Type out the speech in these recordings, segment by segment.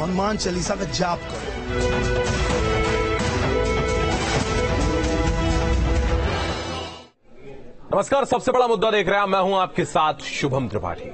हनुमान चालीसा का जाप करो। नमस्कार, सबसे बड़ा मुद्दा देख रहे हैं, मैं हूं आपके साथ शुभम त्रिपाठी।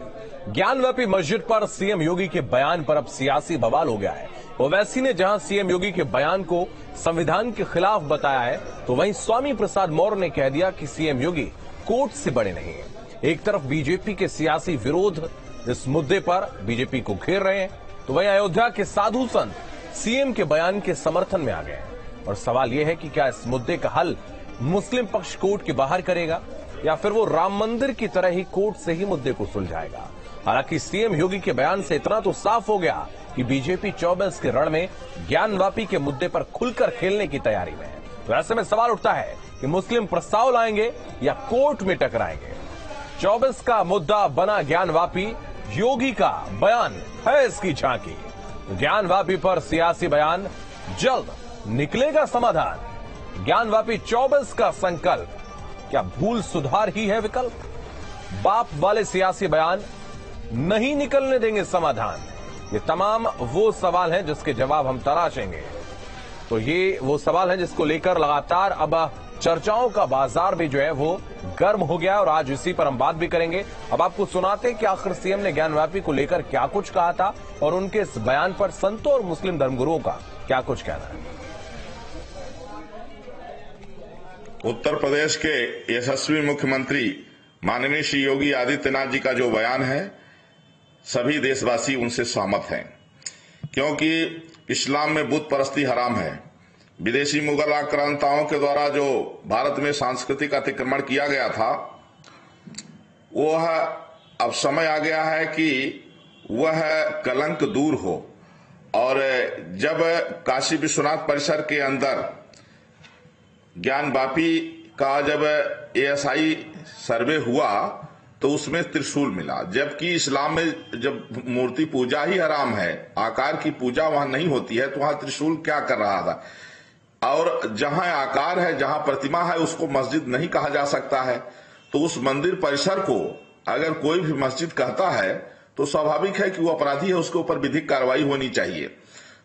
ज्ञानव्यापी मस्जिद पर सीएम योगी के बयान पर अब सियासी बवाल हो गया है। ओवैसी ने जहां सीएम योगी के बयान को संविधान के खिलाफ बताया है, तो वहीं स्वामी प्रसाद मौर्य ने कह दिया कि सीएम योगी कोर्ट से बड़े नहीं है। एक तरफ बीजेपी के सियासी विरोध इस मुद्दे पर बीजेपी को घेर रहे हैं, तो वहीं अयोध्या के साधु संत सीएम के बयान के समर्थन में आ गए हैं। और सवाल यह है कि क्या इस मुद्दे का हल मुस्लिम पक्ष कोर्ट के बाहर करेगा या फिर वो राम मंदिर की तरह ही कोर्ट से ही मुद्दे को सुलझाएगा। हालांकि सीएम योगी के बयान से इतना तो साफ हो गया कि बीजेपी 24 के रण में ज्ञानवापी के मुद्दे पर खुलकर खेलने की तैयारी में है। तो ऐसे में सवाल उठता है कि मुस्लिम प्रस्ताव लाएंगे या कोर्ट में टकराएंगे। 24 का मुद्दा बना ज्ञानवापी, योगी का बयान है इसकी झांकी। ज्ञानवापी पर सियासी बयान, जल्द निकलेगा समाधान। ज्ञानवापी 24 का संकल्प, क्या भूल सुधार ही है विकल्प? बाप वाले सियासी बयान नहीं निकलने देंगे समाधान। ये तमाम वो सवाल हैं जिसके जवाब हम तलाशेंगे। तो ये वो सवाल हैं जिसको लेकर लगातार अब चर्चाओं का बाजार भी जो है वो गर्म हो गया और आज इसी पर हम बात भी करेंगे। अब आपको सुनाते हैं कि आखिर सीएम ने ज्ञानव्यापी को लेकर क्या कुछ कहा था और उनके इस बयान पर संतों और मुस्लिम धर्मगुरुओं का क्या कुछ कहना है। उत्तर प्रदेश के यशस्वी मुख्यमंत्री माननीय श्री योगी आदित्यनाथ जी का जो बयान है, सभी देशवासी उनसे सहमत हैं, क्योंकि इस्लाम में बुत परस्ती हराम है। विदेशी मुगल आक्रांताओं के द्वारा जो भारत में सांस्कृतिक अतिक्रमण किया गया था, वह अब समय आ गया है कि वह कलंक दूर हो। और जब काशी विश्वनाथ परिसर के अंदर ज्ञानवापी का जब एएसआई सर्वे हुआ तो उसमें त्रिशूल मिला, जबकि इस्लाम में जब मूर्ति पूजा ही हराम है, आकार की पूजा वहां नहीं होती है, तो वहां त्रिशूल क्या कर रहा था। और जहां आकार है, जहां प्रतिमा है, उसको मस्जिद नहीं कहा जा सकता है। तो उस मंदिर परिसर को अगर कोई भी मस्जिद कहता है तो स्वाभाविक है कि वो अपराधी है, उसके ऊपर विधिक कार्रवाई होनी चाहिए।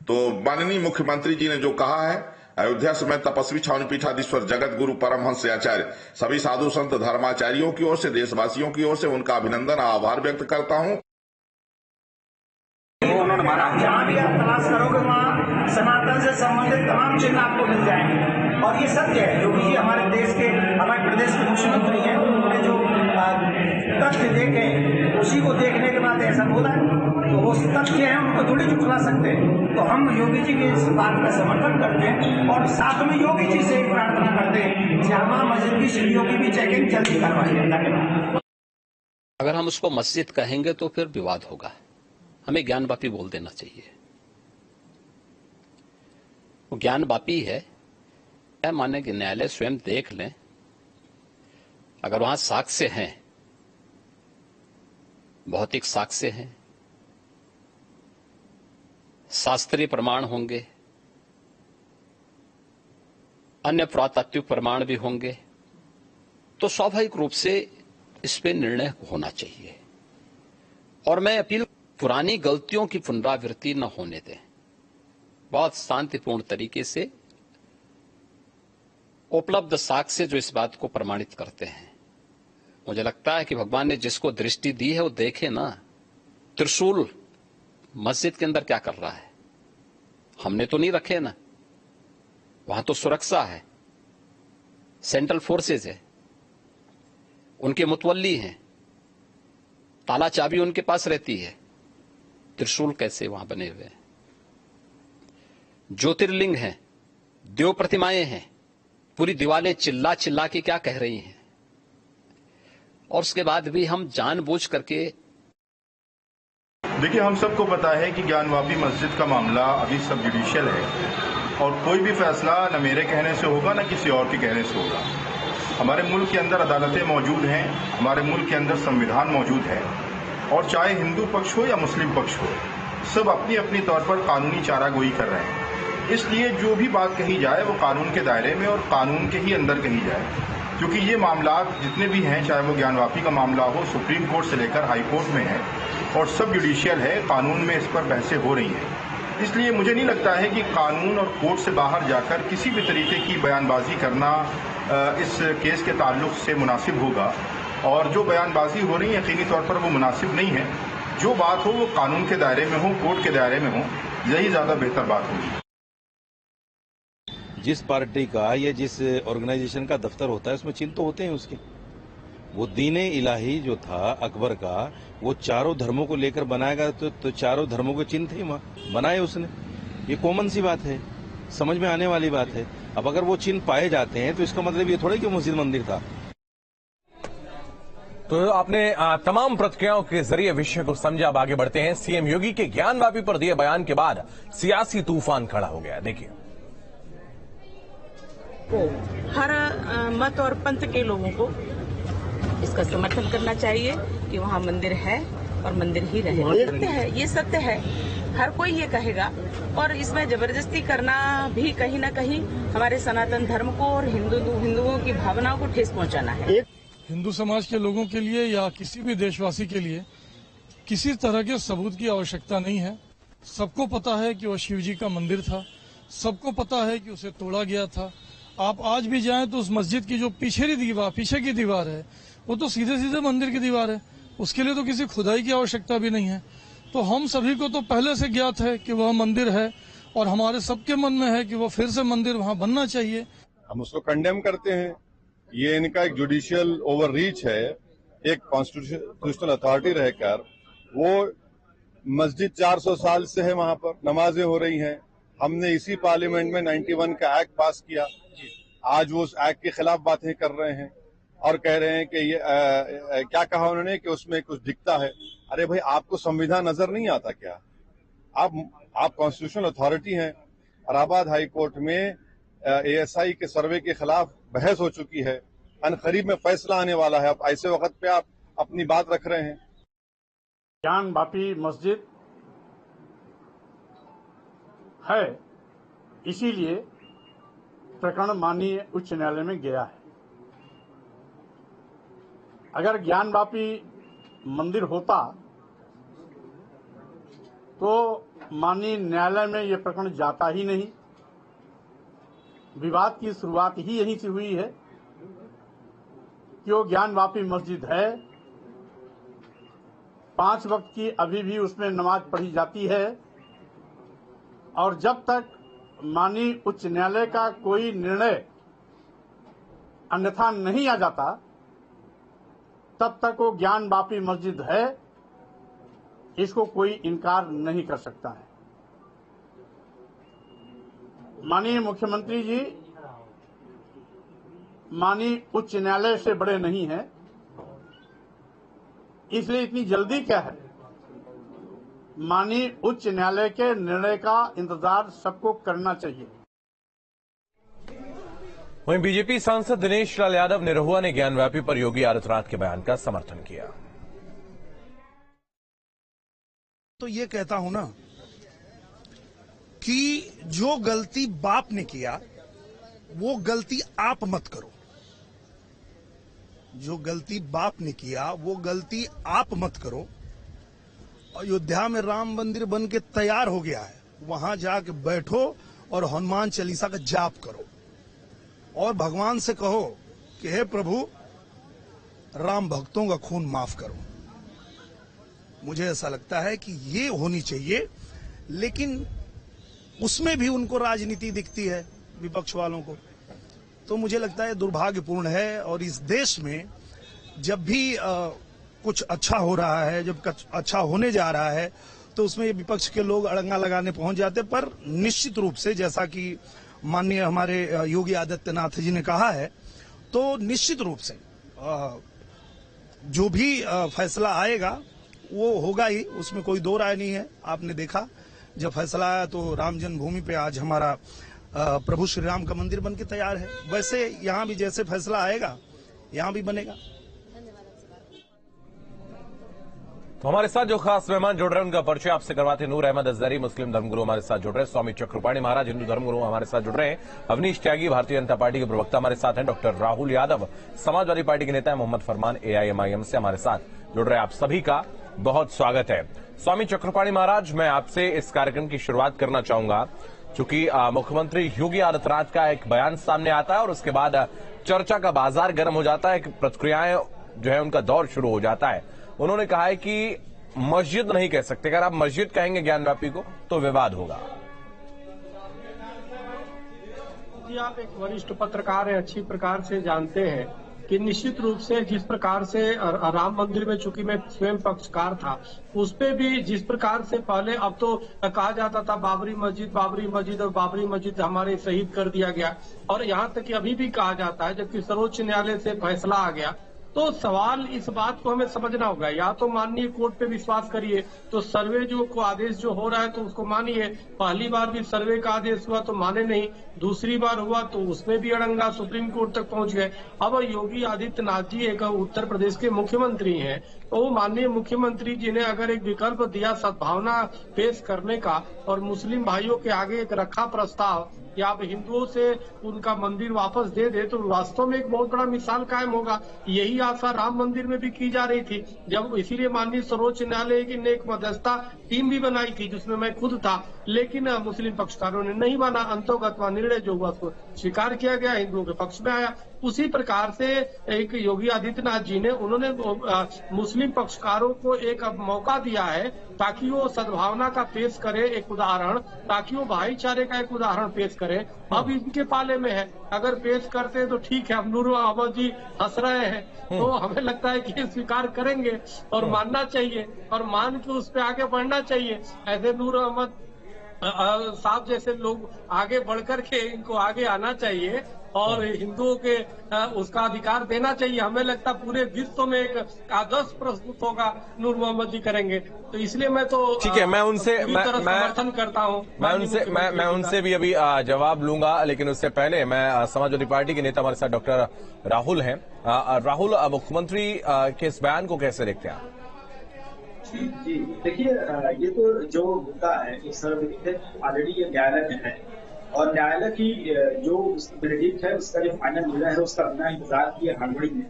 तो माननीय मुख्यमंत्री जी ने जो कहा है, अयोध्या समेत तपस्वी छावनी पीठाधीश्वर जगत गुरु परमहंस आचार्य सभी साधु संत धर्माचार्यों की ओर से, देशवासियों की ओर से उनका अभिनंदन, आभार व्यक्त करता हूं। जहाँ भी आप तलाश करोगे वहाँ सनातन से संबंधित तमाम चिन्ह आपको मिल जाएंगे। और ये सत्य है, योगी जी हमारे देश के, हमारे प्रदेश के मुख्यमंत्री हैं, उन्होंने जो तथ्य देखे उसी को देखने के बाद ऐसा बोला है। तो वो तथ्य है, उनको थोड़ी झुठला सकते हैं। तो हम योगी जी के इस बात का समर्थन करते हैं और साथ में योगी जी से एक प्रार्थना करते हैं, जामा मस्जिद की सीढ़ियों की भी चेकिंग जल्दी करवाइए। अगर हम उसको मस्जिद कहेंगे तो फिर विवाद होगा, हमें ज्ञानवापी बोल देना चाहिए। वो ज्ञानवापी है, क्या माने कि न्यायालय स्वयं देख लें, अगर वहां साक्ष्य हैं, भौतिक साक्ष्य हैं, शास्त्रीय प्रमाण होंगे, अन्य पुरातात्विक प्रमाण भी होंगे, तो स्वाभाविक रूप से इस पे निर्णय होना चाहिए। और मैं अपील, पुरानी गलतियों की पुनरावृत्ति न होने दें, बहुत शांतिपूर्ण तरीके से उपलब्ध साक्ष्य जो इस बात को प्रमाणित करते हैं। मुझे लगता है कि भगवान ने जिसको दृष्टि दी है वो देखे ना, त्रिशूल मस्जिद के अंदर क्या कर रहा है, हमने तो नहीं रखे ना, वहां तो सुरक्षा है, सेंट्रल फोर्सेज है, उनके मुतवल्ली हैं, ताला चाबी उनके पास रहती है, त्रिशूल कैसे वहां बने हुए हैं? ज्योतिर्लिंग हैं, देव प्रतिमाएं हैं, पूरी दीवारें चिल्ला चिल्ला के क्या कह रही हैं, और उसके बाद भी हम जानबूझ करके। देखिए, हम सबको पता है कि ज्ञानवापी मस्जिद का मामला अभी सब जुडिशियल है और कोई भी फैसला न मेरे कहने से होगा न किसी और के कहने से होगा। हमारे मुल्क के अंदर अदालतें मौजूद हैं, हमारे मुल्क के अंदर संविधान मौजूद है, और चाहे हिंदू पक्ष हो या मुस्लिम पक्ष हो, सब अपनी अपनी तौर पर कानूनी चारागोई कर रहे हैं। इसलिए जो भी बात कही जाए वो कानून के दायरे में और कानून के ही अंदर कही जाए, क्योंकि ये मामला जितने भी हैं, चाहे वो ज्ञानवापी का मामला हो, सुप्रीम कोर्ट से लेकर हाई कोर्ट में है और सब जुडिशियल है, कानून में इस पर बहसें हो रही हैं। इसलिए मुझे नहीं लगता है कि कानून और कोर्ट से बाहर जाकर किसी भी तरीके की बयानबाजी करना इस केस के ताल्लुक से मुनासिब होगा, और जो बयानबाजी हो रही है यकीनी तौर पर वो मुनासिब नहीं है। जो बात हो वो कानून के दायरे में हो, कोर्ट के दायरे में हो, यही ज्यादा बेहतर बात होगी। जिस पार्टी का या जिस ऑर्गेनाइजेशन का दफ्तर होता है उसमें चिन्ह तो होते हैं उसके। वो दीने इलाही जो था अकबर का, वो चारों धर्मों को लेकर बनाएगा तो चारों धर्मों के चिन्ह थे वहां बनाए उसने। ये कॉमन सी बात है, समझ में आने वाली बात है। अब अगर वो चिन्ह पाए जाते हैं तो इसका मतलब ये थोड़ा कि मस्जिद मंदिर था। तो आपने तमाम प्रतिक्रियाओं के जरिए विषय को समझा। अब आगे बढ़ते हैं। सीएम योगी के ज्ञानवापी पर दिए बयान के बाद सियासी तूफान खड़ा हो गया। देखिए, हर मत और पंथ के लोगों को इसका समर्थन करना चाहिए कि वहाँ मंदिर है और मंदिर ही रहे। सत्य है, ये सत्य है, हर कोई ये कहेगा। और इसमें जबरदस्ती करना भी कहीं न कहीं हमारे सनातन धर्म को और हिंदुओं की भावनाओं को ठेस पहुंचाना है। हिंदू समाज के लोगों के लिए या किसी भी देशवासी के लिए किसी तरह के सबूत की आवश्यकता नहीं है। सबको पता है कि वो शिव जी का मंदिर था, सबको पता है कि उसे तोड़ा गया था। आप आज भी जाएं तो उस मस्जिद की जो पीछे की दीवार है वो तो सीधे सीधे मंदिर की दीवार है, उसके लिए तो किसी खुदाई की आवश्यकता भी नहीं है। तो हम सभी को तो पहले से ज्ञात है कि वह मंदिर है और हमारे सबके मन में है कि वो फिर से मंदिर वहाँ बनना चाहिए। हम उसको कंडेम करते हैं। ये इनका एक जुडिशियल ओवररीच है। एक कॉन्स्टिट्यूशनल अथॉरिटी रहकर वो मस्जिद 400 साल से है, वहां पर नमाजें हो रही हैं। हमने इसी पार्लियामेंट में 91 का एक्ट पास किया। आज वो उस एक्ट के खिलाफ बातें कर रहे हैं और कह रहे हैं कि ये क्या कहा उन्होंने कि उसमें कुछ दिखता है। अरे भाई, आपको संविधान नजर नहीं आता क्या? आप कॉन्स्टिट्यूशनल अथॉरिटी हैं। इलाहाबाद हाई कोर्ट में ASI के सर्वे के खिलाफ बहस हो चुकी है। अनकरीब में फैसला आने वाला है। अब ऐसे वक्त पे आप अपनी बात रख रहे हैं। ज्ञानवापी मस्जिद है, इसीलिए प्रकरण माननीय उच्च न्यायालय में गया है। अगर ज्ञानवापी मंदिर होता तो माननीय न्यायालय में यह प्रकरण जाता ही नहीं। विवाद की शुरुआत ही यहीं से हुई है कि वो ज्ञानवापी मस्जिद है, 5 वक्त की अभी भी उसमें नमाज पढ़ी जाती है, और जब तक माननीय उच्च न्यायालय का कोई निर्णय अन्यथा नहीं आ जाता तब तक वो ज्ञानवापी मस्जिद है, इसको कोई इनकार नहीं कर सकता है। माननीय मुख्यमंत्री जी माननीय उच्च न्यायालय से बड़े नहीं हैं, इसलिए इतनी जल्दी क्या है? माननीय उच्च न्यायालय के निर्णय का इंतजार सबको करना चाहिए। वहीं बीजेपी सांसद दिनेश लाल यादव निरहुआ ने ज्ञानवापी पर योगी आदित्यनाथ के बयान का समर्थन किया। तो ये कहता हूं ना कि जो गलती बाप ने किया वो गलती आप मत करो। जो गलती बाप ने किया वो गलती आप मत करो। अयोध्या में राम मंदिर बन के तैयार हो गया है, वहां जाके बैठो और हनुमान चालीसा का जाप करो और भगवान से कहो कि हे प्रभु, राम भक्तों का खून माफ करो। मुझे ऐसा लगता है कि ये होनी चाहिए, लेकिन उसमें भी उनको राजनीति दिखती है विपक्ष वालों को। तो मुझे लगता है दुर्भाग्यपूर्ण है। और इस देश में जब भी कुछ अच्छा हो रहा है, जब अच्छा होने जा रहा है, तो उसमें विपक्ष के लोग अड़ंगा लगाने पहुंच जाते। पर निश्चित रूप से जैसा कि माननीय हमारे योगी आदित्यनाथ जी ने कहा है, तो निश्चित रूप से जो भी फैसला आएगा वो होगा ही, उसमें कोई दो राय नहीं है। आपने देखा जब फैसला आया तो राम जन्मभूमि पे आज हमारा प्रभु श्री राम का मंदिर बनके तैयार है। वैसे यहाँ भी जैसे फैसला आएगा यहाँ भी बनेगा। तो हमारे साथ जो खास मेहमान जुड़ रहे हैं उनका परिचय आपसे करवाते हैं। नूर अहमद अजहरी मुस्लिम धर्मगुरु हमारे साथ जुड़ रहे हैं, स्वामी चक्रपाणी महाराज हिंदू धर्मगुरु हमारे साथ जुड़ रहे हैं, अवनीश त्यागी भारतीय जनता पार्टी के प्रवक्ता हमारे साथ हैं, डॉक्टर राहुल यादव समाजवादी पार्टी के नेता हैं, मोहम्मद फरमान AIMIM से हमारे साथ जुड़ रहे हैं। आप सभी का बहुत स्वागत है। स्वामी चक्रपाणी महाराज, मैं आपसे इस कार्यक्रम की शुरुआत करना चाहूंगा, चूंकि मुख्यमंत्री योगी आदित्यनाथ का एक बयान सामने आता है और उसके बाद चर्चा का बाजार गर्म हो जाता है, प्रतिक्रियाएं जो है उनका दौर शुरू हो जाता है। उन्होंने कहा है कि मस्जिद नहीं कह सकते, अगर आप मस्जिद कहेंगे ज्ञानव्यापी को तो विवाद होगा। जी, आप एक वरिष्ठ पत्रकार हैं, अच्छी प्रकार से जानते हैं कि निश्चित रूप से जिस प्रकार से राम मंदिर में चूंकि मैं स्वयं पक्षकार था, उस पे भी जिस प्रकार से पहले अब तो कहा जाता था बाबरी मस्जिद और बाबरी मस्जिद हमारे शहीद कर दिया गया, और यहाँ तक कि अभी भी कहा जाता है, जबकि सर्वोच्च न्यायालय से फैसला आ गया। तो सवाल इस बात को हमें समझना होगा, या तो माननीय कोर्ट पे विश्वास करिए, तो सर्वे जो को आदेश जो हो रहा है तो उसको मानिए। पहली बार भी सर्वे का आदेश हुआ तो माने नहीं, दूसरी बार हुआ तो उसमें भी अड़ंगा, सुप्रीम कोर्ट तक पहुंच गए। अब योगी आदित्यनाथ जी एक उत्तर प्रदेश के मुख्यमंत्री हैं, तो माननीय मुख्यमंत्री जी ने अगर एक विकल्प दिया सद्भावना पेश करने का और मुस्लिम भाइयों के आगे एक रखा प्रस्ताव कि आप हिंदुओं से उनका मंदिर वापस दे दे, तो वास्तव में एक बहुत बड़ा मिसाल कायम होगा। यही आशा राम मंदिर में भी की जा रही थी, जब इसीलिए माननीय सर्वोच्च न्यायालय की ने एक मध्यस्थता टीम भी बनाई थी जिसमें मैं खुद था, लेकिन मुस्लिम पक्षकारों ने नहीं माना। अंतोगत निर्णय जो हुआ उसको स्वीकार किया गया, हिंदुओं के पक्ष में आया। उसी प्रकार से एक योगी आदित्यनाथ जी ने उन्होंने मुस्लिम पक्षकारों को एक मौका दिया है ताकि वो सद्भावना का पेश करे एक उदाहरण, ताकि वो भाईचारे का एक उदाहरण पेश करे। अब इनके पाले में है, अगर पेश करते तो ठीक है। अब नूर अहमद जी हंस रहे हैं, तो हमें लगता है कि स्वीकार करेंगे और मानना चाहिए, और मान के उस पर आगे बढ़ना चाहिए। ऐसे नूर अहमद साहब जैसे लोग आगे बढ़कर के इनको आगे आना चाहिए और हिंदुओं के उसका अधिकार देना चाहिए। हमें लगता पूरे विश्व में एक आदर्श प्रस्तुत होगा, नूर मोहम्मद जी करेंगे। तो इसलिए मैं तो ठीक है, मैं उनसे समर्थन करता हूँ। मैं उनसे भी अभी जवाब लूंगा, लेकिन उससे पहले मैं समाजवादी पार्टी के नेता हमारे साथ डॉक्टर राहुल हैं। राहुल, मुख्यमंत्री के इस बयान को कैसे देखते हैं आप? जी, देखिए, ये तो जो मुद्दा है इस ऑलरेडी ये न्यायालय में है, और न्यायालय की जो वर्डिक्ट है उसका जो फाइनल निर्णय है उसका बिना इंतजार किए हड़बड़ी में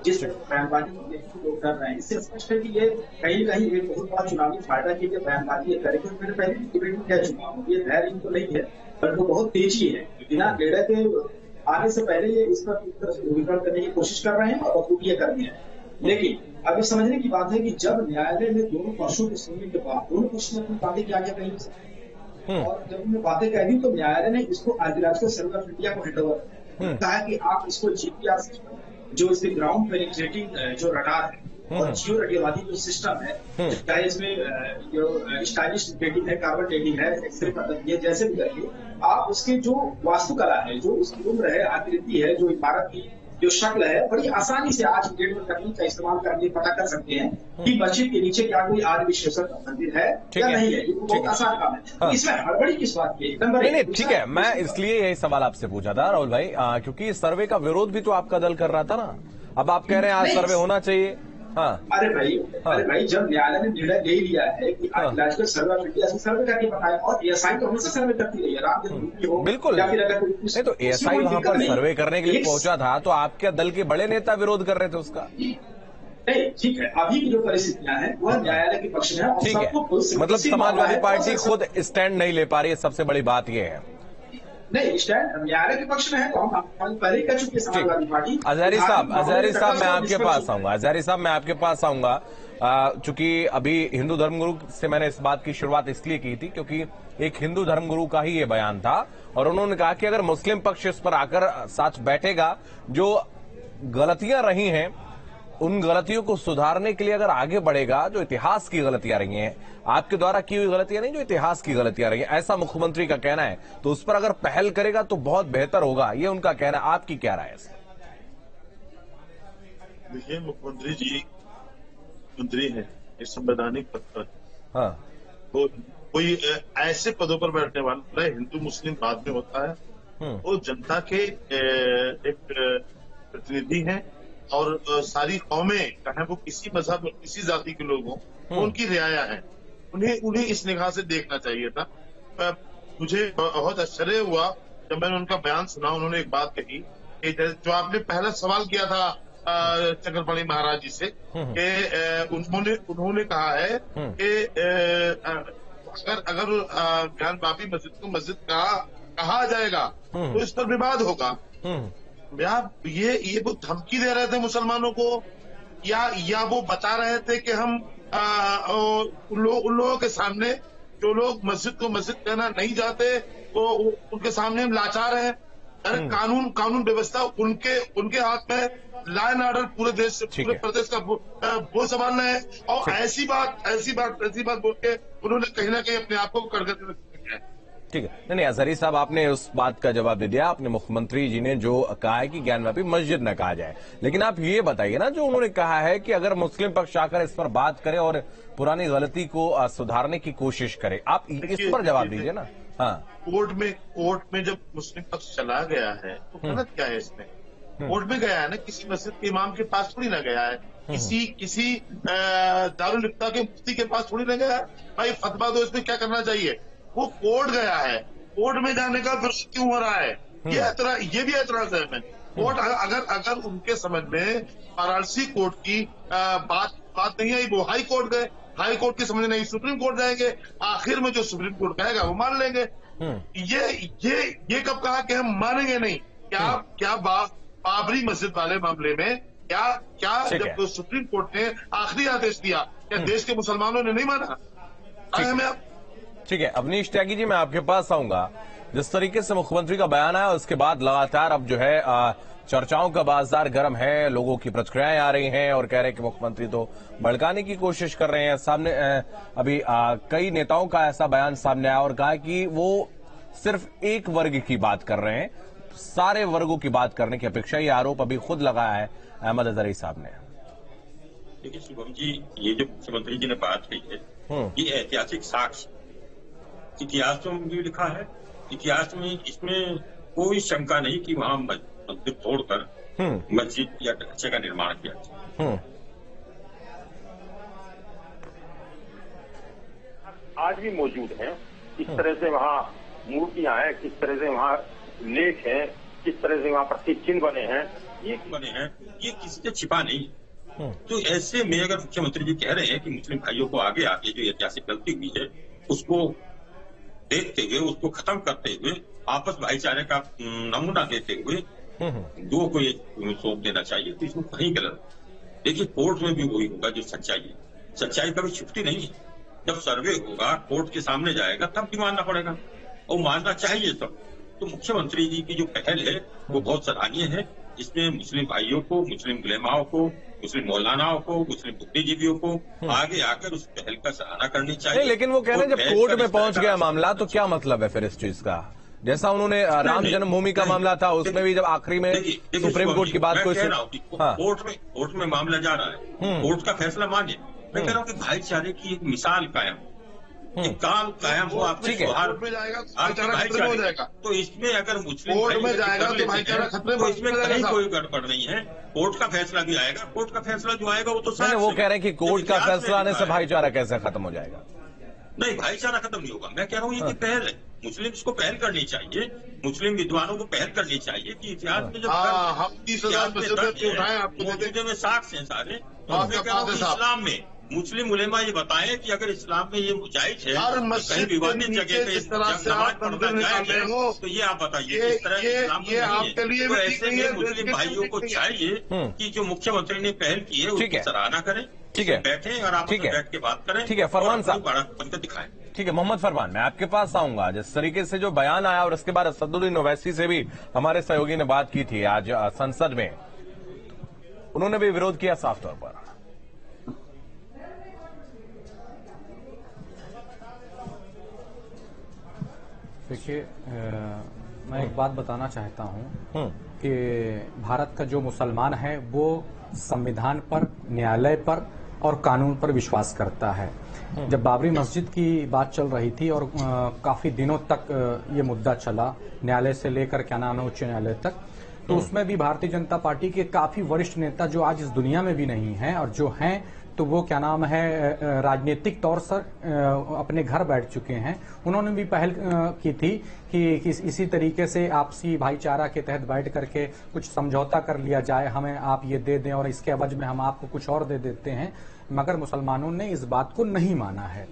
जिस बयानबाजी लोग कर रहे हैं, इससे स्पष्ट है कि ये कहीं न कहीं एक बहुत बड़ा चुनावी फायदा के लिए बयानबाजी ये करेंगे। मैंने पहले डिबेट में कह चुका हूँ, ये धैर्य तो नहीं है, बल्कि बहुत तेजी है। बिना निर्णय के आने से पहले ये इस पर ध्रुवीकरण करने की कोशिश कर रहे हैं और बखूबी कर रहे हैं। लेकिन अब समझने की बात है कि जब न्यायालय ने दोनों पक्षों को सुनने के बाद दोनों पक्ष ने अपनी बातें क्या क्या कही, और जब उन्होंने बातें कही तो न्यायालय ने इसको आर्कियोलॉजिकल सर्वे ऑफ इंडिया को हैंडओवर कहा कि आप इसको जीपीआर जो इसके ग्राउंड पेनिट्रेटिंग जो रडार है और जियो रेडियोलॉजी जो सिस्टम है, चाहे इसमें जो स्टाइलिश डेटिंग है, कार्बन डेटिंग है, एक्सरे ये जैसे भी करके आप उसके जो वास्तुकला है, जो उसकी उम्र है, आकृति है, जो इमारत की जो शक्ल है, बड़ी आसानी से आज डेट में तकनीक का इस्तेमाल करके पता कर सकते हैं कि मस्जिद के नीचे क्या कोई आदि विश्वेश्वर मंदिर है या नहीं है। ये बहुत आसान काम है। इसमें हड़बड़ी किस बात की? नहीं, ठीक है, मैं इसलिए यही सवाल आपसे पूछा था राहुल भाई, क्योंकि सर्वे का विरोध भी तो आपका दल कर रहा था ना। अब आप कह रहे हैं आज सर्वे होना चाहिए। हाँ। अरे भाई, जब न्यायालय ने निर्णय ले लिया है कि आर्कियोलॉजिकल सर्वे ऑफ इंडिया से सर्वे करके बताया, और एएसआई तो हमेशा सर्वे करती रही है, राम जन्मभूमि हो बिल्कुल, या फिर अगर नहीं तो एएसआई वहां पर सर्वे करने के लिए पहुंचा था, तो आपके दल के बड़े नेता विरोध कर रहे थे उसका। नहीं, ठीक है, अभी की जो परिस्थितियां हैं वह न्यायालय के पक्ष में है। ठीक है, मतलब समाजवादी पार्टी खुद स्टैंड नहीं ले पा रही है, सबसे बड़ी बात यह है। नहीं, स्टैंड न्यायालय के पक्ष में है तो हम पहले कह चुके समाजवादी पार्टी। अजहरी साहब मैं आपके पास आऊंगा। अजहरी साहब मैं आपके पास आऊंगा, चूंकि अभी हिंदू धर्मगुरु से मैंने इस बात की शुरुआत इसलिए की थी क्योंकि एक हिंदू धर्मगुरु का ही ये बयान था, और उन्होंने कहा कि अगर मुस्लिम पक्ष इस पर आकर साथ बैठेगा, जो गलतियां रही हैं उन गलतियों को सुधारने के लिए अगर आगे बढ़ेगा, जो इतिहास की गलतियां रही हैं, आपके द्वारा की हुई गलतियां नहीं, जो इतिहास की गलतियां रही हैं, ऐसा मुख्यमंत्री का कहना है, तो उस पर अगर पहल करेगा तो बहुत बेहतर होगा, ये उनका कहना है। आपकी क्या राय है? देखिए, मुख्यमंत्री जी मंत्री है, इस संवैधानिक पद पर, हाँ, तो कोई ऐसे पदों पर बैठने वाला हिंदू मुस्लिम बाद में होता है, वो जनता के एक प्रतिनिधि हैं, और सारी कौमें, चाहे वो किसी मजहब और किसी जाति के लोग हों, उनकी रियाया है, उन्हें इस निगाह से देखना चाहिए था। मुझे बहुत आश्चर्य हुआ जब मैंने उनका बयान सुना। उन्होंने एक बात कही कि जो आपने पहला सवाल किया था चक्रपाणी महाराज जी से कि उन्होंने कहा है कि अगर ज्ञानवापी मस्जिद को मस्जिद कहा जाएगा तो इस पर विवाद होगा। ये वो धमकी दे रहे थे मुसलमानों को या वो बता रहे थे कि हम उन लोगों के सामने जो लोग मस्जिद को मस्जिद कहना नहीं चाहते तो उनके सामने हम लाचार हैं। अरे कानून व्यवस्था उनके हाथ में, लॉ एंड ऑर्डर पूरे देश पूरे प्रदेश का वो संभालना है। और ऐसी बात बोल के उन्होंने कहीं ना कहीं अपने आप को करगत में रखा है। ठीक है, नहीं अजहरी साहब, आपने उस बात का जवाब दे दिया। आपने मुख्यमंत्री जी ने जो कहा है कि ज्ञानवापी मस्जिद न कहा जाए, लेकिन आप ये बताइए ना, जो उन्होंने कहा है कि अगर मुस्लिम पक्ष आकर इस पर बात करे और पुरानी गलती को सुधारने की कोशिश करे, आप इस पर जवाब दीजिए ना। हाँ, कोर्ट में जब मुस्लिम पक्ष चला गया है तो गलत क्या है इसमें? कोर्ट में गया है ना, किसी मस्जिद के इमाम के पास थोड़ी ना गया है, किसी दारुल इफ्ता के मुफ्ती के पास थोड़ी ना गया है भाई फतवा दो इसमें क्या करना चाहिए। वो कोर्ट गया है, कोर्ट में जाने का विरोध क्यों हो रहा है? ये भी एतराज है हमें। कोर्ट अगर उनके समझ में वाराणसी कोर्ट की बात नहीं आई, वो हाई कोर्ट गए, हाई कोर्ट की समझ नहीं सुप्रीम कोर्ट जाएंगे, आखिर में जो सुप्रीम कोर्ट कहेगा वो मान लेंगे। ये कब कहा कि हम मानेंगे नहीं? क्या बाबरी मस्जिद वाले मामले में क्या जब सुप्रीम कोर्ट ने आखिरी आदेश दिया, क्या देश के मुसलमानों ने नहीं माना? ठीक है, अवनीश त्यागी जी, मैं आपके पास आऊंगा। जिस तरीके से मुख्यमंत्री का बयान आया उसके बाद लगातार अब जो है चर्चाओं का बाजार गर्म है, लोगों की प्रतिक्रियाएं आ रही हैं और कह रहे हैं कि मुख्यमंत्री तो भड़काने की कोशिश कर रहे हैं। सामने अभी कई नेताओं का ऐसा बयान सामने आया और कहा कि वो सिर्फ एक वर्ग की बात कर रहे हैं, सारे वर्गों की बात करने की अपेक्षा। ये आरोप अभी खुद लगाया है अहमद अजहरी साहब ने। देखिए शुभम जी, ये जो मुख्यमंत्री जी ने बात कही है ये ऐतिहासिक साक्ष्य इतिहास में भी लिखा है। इतिहास में इसमें कोई शंका नहीं कि वहां मंदिर तोड़कर मस्जिद या ढांचे का निर्माण किया जाए। आज भी मौजूद हैं, किस तरह से वहाँ मूर्तियां हैं, किस तरह से वहाँ लेख हैं, किस तरह से वहाँ प्रतीक चिन्ह बने हैं, ये किसी से छिपा नहीं। तो ऐसे में अगर मुख्यमंत्री जी कह रहे हैं कि मुस्लिम भाइयों को आगे आके जो ऐतिहासिक गलती हुई है उसको देखते हुए, उसको खत्म करते हुए, आपस भाईचारे का नमूना देते हुए दो को ये सौंप देना चाहिए, तो इसमें कहीं गलत। देखिए कोर्ट में भी वही होगा जो सच्चाई है, सच्चाई कभी छुपती नहीं है। जब सर्वे होगा, कोर्ट के सामने जाएगा, तब भी मानना पड़ेगा और मानना चाहिए सब। तो मुख्यमंत्री जी की जो पहल है वो बहुत सराहनीय है। इसमें मुस्लिम भाइयों को, मुस्लिम उलेमाओं को, मुस्लिम मौलानाओं को, मुस्लिम बुद्धिजीवियों को आगे आकर उस पहल का सराहना करनी चाहिए। लेकिन वो कह रहे हैं जब कोर्ट में पहुंच गया मामला तो क्या मतलब है फिर इस चीज का? जैसा उन्होंने राम जन्मभूमि का मामला था, उसमें भी जब आखिरी में सुप्रीम कोर्ट की बात कोर्ट में मामला जा रहा है, कोर्ट का फैसला मानिए। मैं कह रहा हूँ कि भाईचारे की एक मिसाल कायम, काम कायम हो, आपके कोर्ट में जाएगा भाईचारा हो जाएगा। तो इसमें अगर मुस्लिम कोर्ट में जाएगा तो भाईचारा खत्म, तो इसमें कहीं कोई गड़बड़ नहीं है। कोर्ट का फैसला भी आएगा, कोर्ट का फैसला जो आएगा वो तो वो कह रहे हैं कि कोर्ट का फैसला आने से भाईचारा कैसे खत्म हो जाएगा? नहीं, भाईचारा खत्म नहीं होगा। मैं कह रहा हूँ ये पहल है, मुस्लिम इसको पहल करनी चाहिए, मुस्लिम विद्वानों को पहल करनी चाहिए कि इतिहास में जो मौजूदे में साक्ष्य हैं सारे, इस्लाम में मुस्लिम उलेमा ये बताएं कि अगर इस्लाम में ये जायज है कहीं विवादित जगह पे नमाज पढ़ना जायज है, तो ये आप बताइए इस तरह इस्लाम में नहीं है। तो ऐसे में मुस्लिम भाइयों को चाहिए कि जो मुख्यमंत्री ने पहल की है उसकी सराहना करें, ठीक है, बैठे और आप बैठ के बात करें। ठीक है फरमान साहब, बनकर दिखाएं। ठीक है मोहम्मद फरमान, मैं आपके पास आऊंगा। जिस तरीके से जो बयान आया और उसके बाद असदुद्दीन ओवैसी से भी हमारे सहयोगी ने बात की थी आज संसद में, उन्होंने भी विरोध किया साफ तौर पर। देखिए मैं एक बात बताना चाहता हूं कि भारत का जो मुसलमान है वो संविधान पर, न्यायालय पर और कानून पर विश्वास करता है। जब बाबरी मस्जिद की बात चल रही थी और काफी दिनों तक ये मुद्दा चला, न्यायालय से लेकर क्या नाम है उच्च न्यायालय तक, तो उसमें भी भारतीय जनता पार्टी के काफी वरिष्ठ नेता जो आज इस दुनिया में भी नहीं हैं और जो हैं तो वो क्या नाम है राजनीतिक तौर से अपने घर बैठ चुके हैं। उन्होंने भी पहल की थी कि इसी तरीके से आपसी भाईचारा के तहत बैठ करके कुछ समझौता कर लिया जाए, हमें आप ये दे दें और इसके एवज में हम आपको कुछ और दे देते हैं, मगर मुसलमानों ने इस बात को नहीं माना है।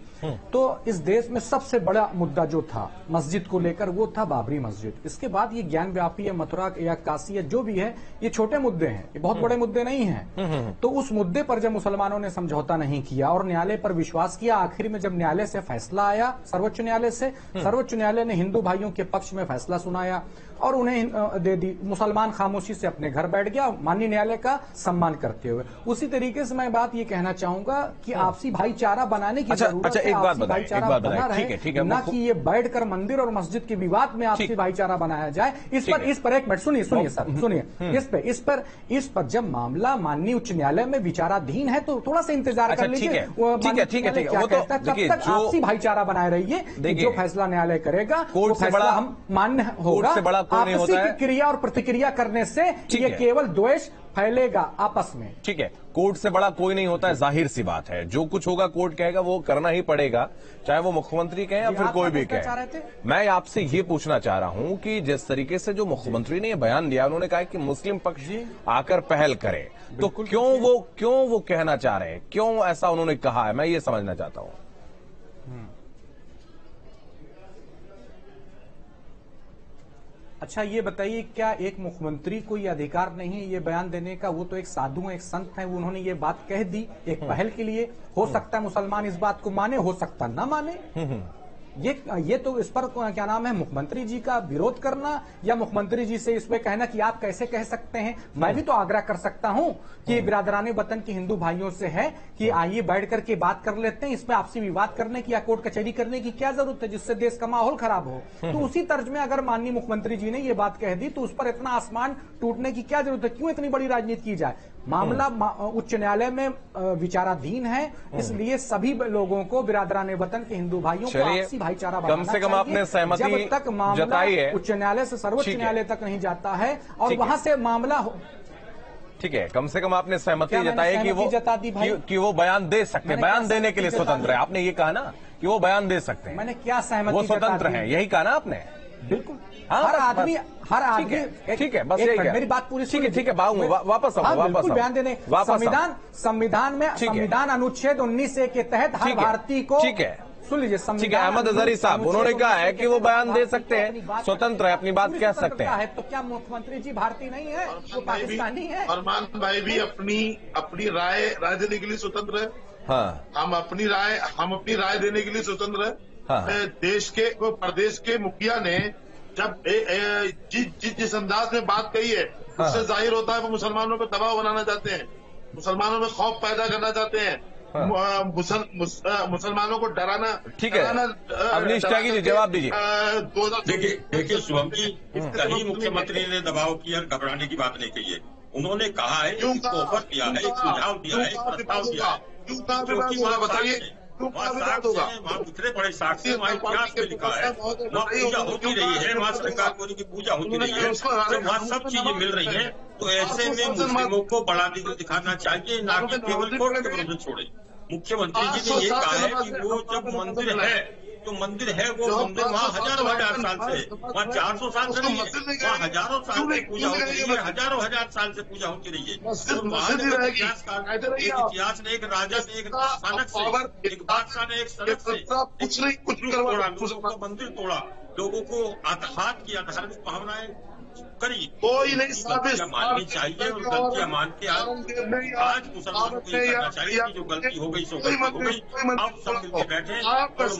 तो इस देश में सबसे बड़ा मुद्दा जो था मस्जिद को लेकर वो था बाबरी मस्जिद। इसके बाद ये ज्ञान व्यापी है, मथुरा या काशी या जो भी है, ये छोटे मुद्दे हैं, ये बहुत बड़े मुद्दे नहीं हैं। तो उस मुद्दे पर जब मुसलमानों ने समझौता नहीं किया और न्यायालय पर विश्वास किया, आखिर में जब न्यायालय से फैसला आया, सर्वोच्च न्यायालय से, सर्वोच्च न्यायालय ने हिंदू भाइयों के पक्ष में फैसला सुनाया और उन्हें दे दी। मुसलमान खामोशी से अपने घर बैठ गया माननीय न्यायालय का सम्मान करते हुए। उसी तरीके से मैं बात ये कहना चाहूंगा कि आपसी भाईचारा बनाने की जरूरत है। भाईचारा बना रहे, ना कि ये बैठकर मंदिर और मस्जिद के विवाद में आपसी भाईचारा बनाया जाए। इस पर एक मिनट सुनिए सर, सुनिए। इस पर जब मामला माननीय उच्च न्यायालय में विचाराधीन है तो थोड़ा सा इंतजार कर लीजिए। ठीक है, वो तो तब तक आपसी भाईचारा बनाए रहिए। जो फैसला न्यायालय करेगा वो फैसला हम मान्य होगा। आपसी क्रिया और प्रतिक्रिया करने से ये केवल द्वेष फैलेगा आपस में। ठीक है, कोर्ट से बड़ा कोई नहीं होता है, जाहिर सी बात है। जो कुछ होगा कोर्ट कहेगा वो करना ही पड़ेगा, चाहे वो मुख्यमंत्री कहे या फिर कोई भी कहे। मैं आपसे ये पूछना चाह रहा हूं कि जिस तरीके से जो मुख्यमंत्री ने ये बयान दिया, उन्होंने कहा कि मुस्लिम पक्ष आकर पहल करे, तो क्यों वो कहना चाह रहे हैं, क्यों ऐसा उन्होंने कहा है, मैं ये समझना चाहता हूं। अच्छा ये बताइए, क्या एक मुख्यमंत्री को ये अधिकार नहीं है ये बयान देने का? वो तो एक साधु हैं, एक संत हैं, उन्होंने ये बात कह दी एक पहल के लिए। हो सकता है मुसलमान इस बात को माने, हो सकता ना माने। ये तो इस पर क्या नाम है मुख्यमंत्री जी का विरोध करना या मुख्यमंत्री जी से इस पे कहना कि आप कैसे कह सकते हैं। मैं भी तो आग्रह कर सकता हूं कि बिरादराने वतन के हिंदू भाइयों से है कि आइए बैठ करके बात कर लेते हैं, इसमें आपसी विवाद करने की या कोर्ट कचहरी करने की क्या जरूरत है जिससे देश का माहौल खराब हो। तो उसी तर्ज में अगर माननीय मुख्यमंत्री जी ने ये बात कह दी तो उस पर इतना आसमान टूटने की क्या जरूरत है, क्यों इतनी बड़ी राजनीति की जाए। मामला उच्च न्यायालय में विचाराधीन है, इसलिए सभी लोगों को बिरादराने वतन के हिंदू भाइयों को आपसी भाईचारा कम से कम आपने सहमति जब तक मामला जताई है उच्च न्यायालय से सर्वोच्च न्यायालय तक नहीं जाता है और वहां से मामला ठीक है, कम से कम आपने सहमति जताई कि वो बयान दे सकते हैं, बयान देने के लिए स्वतंत्र है। आपने ये कहा ना कि वो बयान दे सकते हैं, मैंने क्या सहमति, वो स्वतंत्र है, यही कहा ना आपने। बिल्कुल, हर आदमी ठीक है, बस यही मेरी बात पूरी। ठीक है, वापस बिल्कुल बयान देने। संविधान अनुच्छेद 19A के तहत हर भारतीय को, ठीक है, सुन लीजिए, ठीक है, अहमद अजहरी साहब उन्होंने कहा है कि वो बयान दे सकते हैं, स्वतंत्र है, अपनी बात कह सकते हैं। तो क्या मुख्यमंत्री जी भारतीय नहीं है, वो पाकिस्तानी है? फरमान भाई भी अपनी राय देने के लिए स्वतंत्र है। हाँ, हम अपनी राय देने के लिए स्वतंत्र है। हाँ, देश के प्रदेश के मुखिया ने जब जिस अंदाज में बात कही है उससे जाहिर होता है वो मुसलमानों पर दबाव बनाना चाहते हैं, मुसलमानों में खौफ पैदा करना चाहते हैं, मुसलमानों को डराना। ठीक है, अवनीश त्यागी जी जवाब दीजिए। देखिए शुभम जी, कहीं मुख्यमंत्री ने दबाव किया, घबराने की बात नहीं कही है। उन्होंने कहा है, एक ऑफर दिया है, एक सुझाव दिया है, एक प्रस्ताव दिया है, क्योंकि वहाँ बताइए वहाँ इतने बड़े साक्ष्य वहाँ इतिहास में लिखा है, वहाँ पूजा होती रही है, वहाँ सरकार की पूजा होती रही है, जब वहाँ सब चीजें मिल रही हैं तो ऐसे में मुस्लिमों को बड़ा दिखाना चाहिए, ना कि केवल कोर्ट के विरुद्ध छोड़े। मुख्यमंत्री जी ने ये कहा है कि वो जब मंदिर है तो मंदिर है, वो मंदिर वहाँ हजारों हजार साल से, वहाँ 400 साल से नहीं है, वहाँ हजारों साल से पूजा होती रही है, हजारों हजार साल से पूजा होती रही है। इतिहास ने एक राजा ने एक स्थानक से, एक बादशाह ने एक सड़क से मंदिर तोड़ा, लोगों को आघात किया, धार्मिक भावनाएं करी, कोई नहीं साबित माननी चाहिए और गलतियां मान के आज मुसलमानों को ये करना चाहिए कि जो गलती हो गई सो गलती हो गई, अब सब मिलकर बैठे और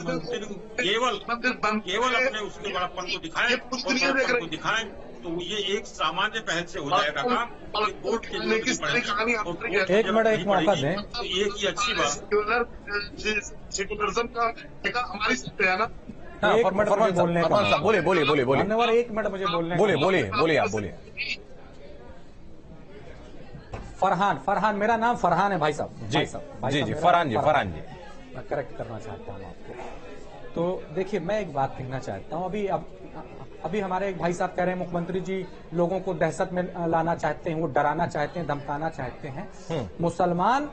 मंदिर केवल अपने उसके बड़प्पन को दिखाएं और को दिखाएं, तो ये एक सामान्य पहल से हो जाएगा काम। कोर्ट के एक मौका दें, तो ये की अच्छी बात सेकुलरिज्म का हमारी सत्य है ना। एक मिनट बोलने का, बोलिए धन्यवाद, एक मिनट मुझे बोलने, बोलिए आप बोलिए। फरहान, मेरा नाम फरहान है भाई साहब। जी, फरहान जी मैं करेक्ट करना चाहता हूँ आपको। तो देखिए, मैं एक बात कहना चाहता हूँ। अभी हमारे एक भाई साहब कह रहे हैं मुख्यमंत्री जी लोगों को दहशत में लाना चाहते हैं, वो डराना चाहते हैं, धमकाना चाहते हैं। मुसलमान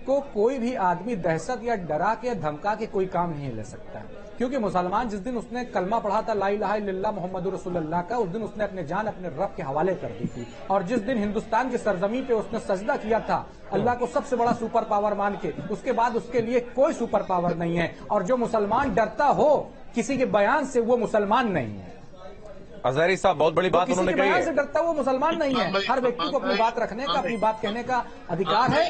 इसको कोई भी आदमी दहशत या डरा के धमका के कोई काम नहीं ले सकता है, क्योंकि मुसलमान जिस दिन उसने कलमा पढ़ा था ला इलाहा इल्लल्लाह मुहम्मदुर रसूलुल्लाह का, उस दिन उसने अपने जान अपने रब के हवाले कर दी थी। और जिस दिन हिंदुस्तान की सरजमी पे उसने सजदा किया था अल्लाह को सबसे बड़ा सुपर पावर मान के, उसके बाद उसके लिए कोई सुपर पावर नहीं है। और जो मुसलमान डरता हो किसी के बयान से वो मुसलमान नहीं है। अजहरी साहब बहुत बड़ी बात उन्होंने कही है। से डरता वो मुसलमान नहीं है। हर व्यक्ति को अपनी बात रखने का, अपनी बात कहने का अधिकार है।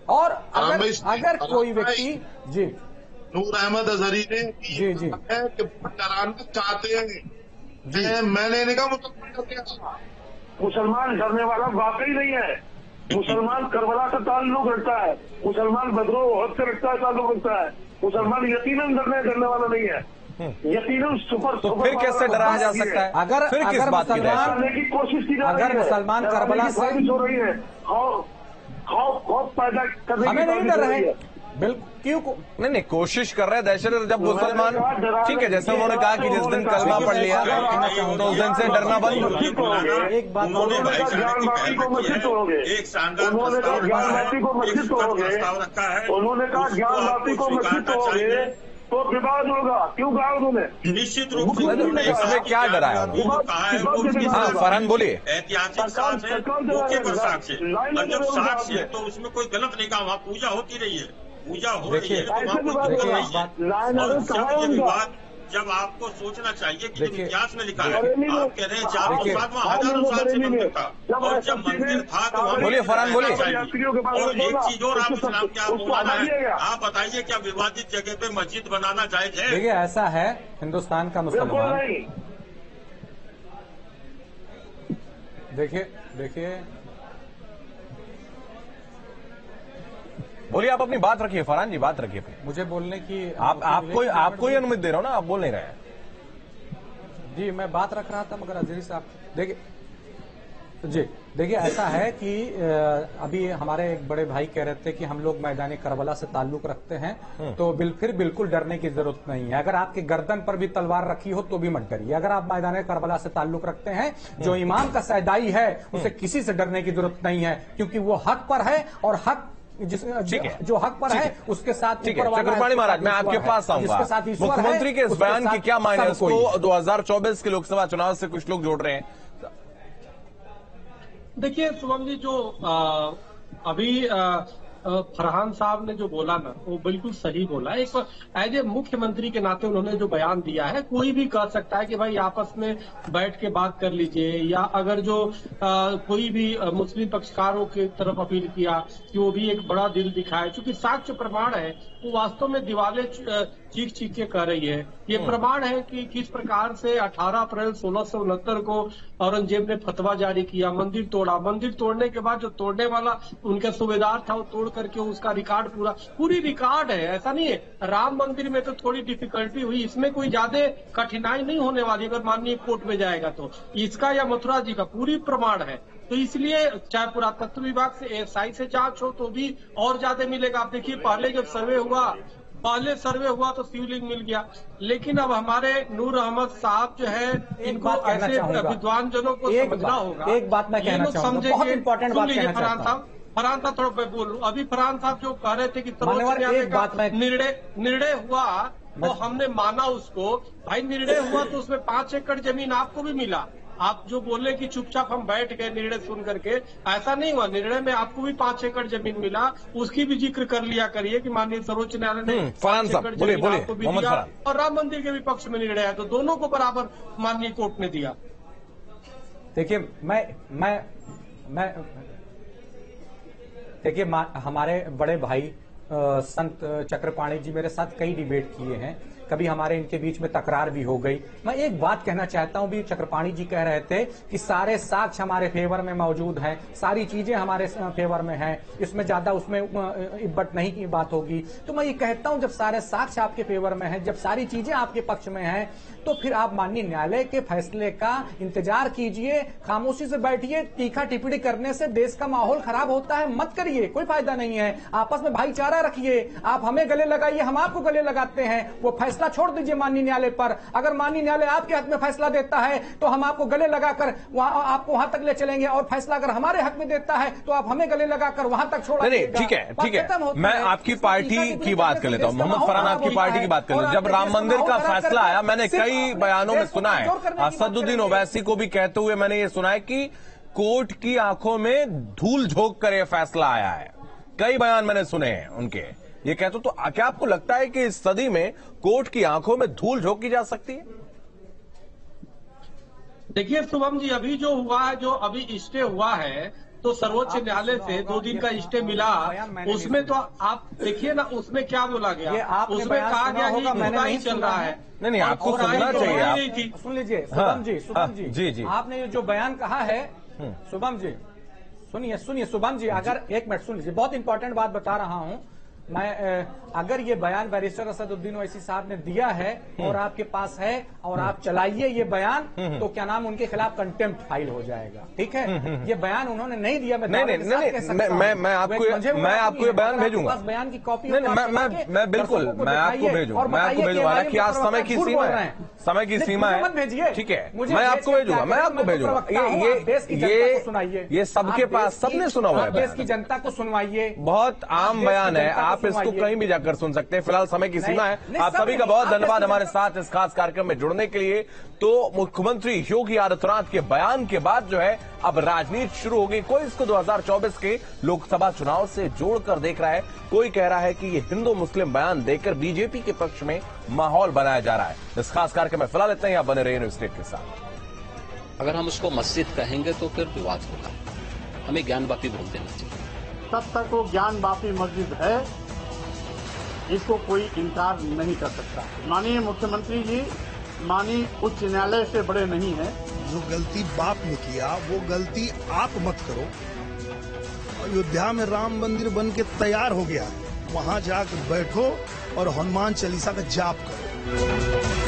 और अगर कोई व्यक्ति जी नूर अहमद अजहरी ने जी जी डराना चाहते हैं, मैंने नहीं कहा मुसलमान डरने वाला वाकई नहीं है। मुसलमान करबला से ताल्लुक रखता है, मुसलमान बदरो से रखता है, ताल्लुक रखता है। मुसलमान यकीनन डरने वाला नहीं है, यकीनन सुपर। तो फिर कैसे डराया जा सकता है? अगर फिर किस बात की कोशिश की जा रही है, अगर मुसलमान करबला से हो रही है, खौफ पैदा करने हमें नहीं डर रहे बिल्कुल, क्यों नहीं कोशिश कर रहे हैं दहशत। जब मुसलमान ठीक है, जैसे उन्होंने कहा कि जिस दिन कलमा पढ़ लिया तो उस दिन से डरना बंद। एक बात ज्ञानवापी को मस्जिद तोड़ोगे, उन्होंने कहा ज्ञानवापी को मस्जिद तोड़ोगे, उन्होंने कहा ज्ञानवापी को मस्जिद तोड़ोगे तो विवाद होगा। क्यों कहा उन्होंने? निश्चित रूप से इसमें क्या डराया? हाँ फरहान बोलिए। ऐतिहासिक साक्ष है, मौके पर साक्ष है, और जब साक्ष है तो उसमें कोई गलत नहीं कहा। वहाँ पूजा होती रही है, पूजा हो रही है, तो वहाँ कोई दिक्कत नहीं है। और जब आपको सोचना चाहिए कि इतिहास में लिखा है, आप कह रहे हैं 400 वहाँ हजारों साल से मंदिर था, और जब मंदिर था तो बोलिए फरहान बोलिए। और एक चीज और आप इस्लाम क्या माना है, आप बताइए क्या विवादित जगह पे मस्जिद बनाना जायज है? देखिए ऐसा है, हिंदुस्तान का मुसलमान देखिए बोलिए, आप अपनी बात रखिए फरहान जी, बात रखिए। मुझे बोलने की आपको ही अनुमति दे रहा हूं ना, आप बोल नहीं रहे हैं। जी मैं बात रख रहा था, मगर अजहरी साहब देखिए ऐसा है कि अभी हमारे एक बड़े भाई कह रहे थे कि हम लोग मैदान करबला से ताल्लुक रखते हैं, तो फिर बिल्कुल डरने की जरूरत नहीं है। अगर आपके गर्दन पर भी तलवार रखी हो तो भी मत डरिए। अगर आप मैदान करबला से ताल्लुक रखते हैं, जो इमाम का सैदाई है उसे किसी से डरने की जरूरत नहीं है, क्योंकि वो हक पर है और हक जो हक पर है उसके साथ। चक्रपाणी महाराज मैं आपके पास आऊंगा। मुख्यमंत्री के इस बयान की क्या मायने? उसको 2024 के लोकसभा चुनाव से कुछ लोग जोड़ रहे हैं। देखिए शुभम जी, जो अभी फरहान साहब ने जो बोला ना वो बिल्कुल सही बोला। एक एज ए मुख्यमंत्री के नाते उन्होंने जो बयान दिया है, कोई भी कह सकता है कि भाई आपस में बैठ के बात कर लीजिए, या अगर जो कोई भी मुस्लिम पक्षकारों की तरफ अपील किया कि वो भी एक बड़ा दिल दिखाए, क्योंकि साक्ष्य प्रमाण है वो वास्तव में दीवारें चीख चीख के कह रही है। ये प्रमाण है कि किस प्रकार से 18 अप्रैल 1669 को औरंगजेब ने फतवा जारी किया, मंदिर तोड़ा, मंदिर तोड़ने के बाद जो तोड़ने वाला उनका सूबेदार था वो तोड़ करके उसका रिकॉर्ड पूरी रिकॉर्ड है। ऐसा नहीं है, राम मंदिर में तो थोड़ी डिफिकल्टी हुई, इसमें कोई ज्यादा कठिनाई नहीं होने वाली अगर माननीय कोर्ट में जाएगा तो। इसका या मथुरा जी का पूरी प्रमाण है। तो इसलिए चाहे पुरातत्व विभाग से एएसआई से जांच हो तो भी और ज्यादा मिलेगा। आप देखिए पहले जब सर्वे हुआ तो शिवलिंग मिल गया, लेकिन अब हमारे नूर अहमद साहब जो है इनको ऐसे विद्वान जनों को समझना होगा। एक बात मैं कहना चाहूंगा, बहुत इंपॉर्टेंट बात कहना चाहता हूं। फरहान साहब थोड़ा मैं बोलूं, अभी फरहान साहब जो कह रहे थे कि निर्णय हुआ तो हमने माना उसको। भाई निर्णय हुआ तो उसमें 5 एकड़ जमीन आपको भी मिला। आप जो बोले कि चुपचाप हम बैठ गए निर्णय सुन करके, ऐसा नहीं हुआ। निर्णय में आपको भी 5 एकड़ जमीन मिला, उसकी भी जिक्र कर लिया करिए कि माननीय सर्वोच्च न्यायालय ने 5 एकड़ जमीन आपको भी दिया और राम मंदिर के भी पक्ष में निर्णय है, तो दोनों को बराबर माननीय कोर्ट ने दिया। देखिए देखिए हमारे बड़े भाई संत चक्रपाणी जी मेरे साथ कई डिबेट किए हैं, कभी हमारे इनके बीच में तकरार भी हो गई। मैं एक बात कहना चाहता हूं, भी चक्रपाणी जी कह रहे थे कि सारे साक्ष्य हमारे फेवर में मौजूद हैं, सारी चीजें हमारे फेवर में हैं, इसमें ज्यादा उसमें इब्बत नहीं की बात होगी। तो मैं ये कहता हूं जब सारे साक्ष्य आपके फेवर में हैं, जब सारी चीजें आपके पक्ष में हैं, तो फिर आप माननीय न्यायालय के फैसले का इंतजार कीजिए, खामोशी से बैठिए। तीखा टिप्पणी करने से देश का माहौल खराब होता है, मत करिए, कोई फायदा नहीं है। आपस में भाईचारा रखिए, आप हमें गले लगाइए, हम आपको गले लगाते हैं। वो फैसला फैसला छोड़ दीजिए माननीय न्यायालय पर। अगर माननीय न्यायालय आपके हक में फैसला देता है तो हम आपको गले लगाकर आपको वहां तक ले चलेंगे, और फैसला अगर हमारे हक में देता है तो आप हमें गले लगाकर वहां तक छोड़। नहीं, ठीक है, मैं आपकी पार्टी की बात कर लेता हूं। मोहम्मद फरहान आपकी पार्टी की बात कर लेता हूं। जब राम मंदिर का फैसला आया, मैंने कई बयानों में सुना है, असदुद्दीन ओवैसी को भी कहते हुए मैंने ये सुना है कि कोर्ट की आंखों में धूल झोंक कर यह फैसला आया है। कई बयान मैंने सुने हैं उनके, ये कहते। तो क्या आपको लगता है कि इस सदी में कोर्ट की आंखों में धूल झोंकी जा सकती है? देखिए शुभम जी, अभी जो हुआ है, जो अभी स्टे हुआ है, तो सर्वोच्च न्यायालय से 2 दिन का स्टे मिला, उसमें तो आप देखिए ना, उसमें क्या बोला गया, उसमें कहा गया कि मुद्दा ही चल रहा है। नहीं, आपको सुनना चाहिए। सुन लीजिए शुभम जी, जी, आपने जो बयान कहा है, शुभम जी सुनिए शुभम जी, अगर 1 मिनट सुन लीजिए, बहुत इंपॉर्टेंट बात बता रहा हूं मैं। अगर ये बयान बैरिस्टर असदुद्दीन ओवैसी साहब ने दिया है और आपके पास है और आप चलाइए ये बयान, तो क्या नाम, उनके खिलाफ कंटेम्प्ट फाइल हो जाएगा। ठीक है, ये बयान उन्होंने नहीं दिया। मैं आपको ये बयान भेजूंगा, बयान की कॉपी मैं बिल्कुल मैं आपको भेजूंगा कि आज समय की सीमा है, समय की सीमा है। भेजिए, ठीक है, मैं आपको भेजूंगा। ये सबके पास, सबने सुना हुआ है, देश की जनता को सुनवाइए। बहुत आम बयान है, आप इसको कहीं भी जाकर सुन सकते हैं। फिलहाल समय की सीमा है। आप सभी का बहुत धन्यवाद हमारे साथ इस खास कार्यक्रम में जुड़ने के लिए। तो मुख्यमंत्री योगी आदित्यनाथ के बयान के बाद जो है अब राजनीति शुरू हो गई। कोई इसको 2024 के लोकसभा चुनाव से जोड़कर देख रहा है, कोई कह रहा है कि ये हिंदू मुस्लिम बयान देकर बीजेपी के पक्ष में माहौल बनाया जा रहा है। इस खास कार्यक्रम में फिलहाल इतना ही। आप बने रहिए न्यूज़ स्टेट के साथ। अगर हम उसको मस्जिद कहेंगे तो फिर विवाद होगा, हमें ज्ञानवापी बोल देना चाहिए। तब तक वो ज्ञानवापी मस्जिद है, इसको कोई इनकार नहीं कर सकता। माननीय मुख्यमंत्री जी माननीय उच्च न्यायालय से बड़े नहीं हैं। जो गलती बाप ने किया वो गलती आप मत करो। अयोध्या में राम मंदिर बन के तैयार हो गया है, वहां जाकर बैठो और हनुमान चालीसा का जाप करो।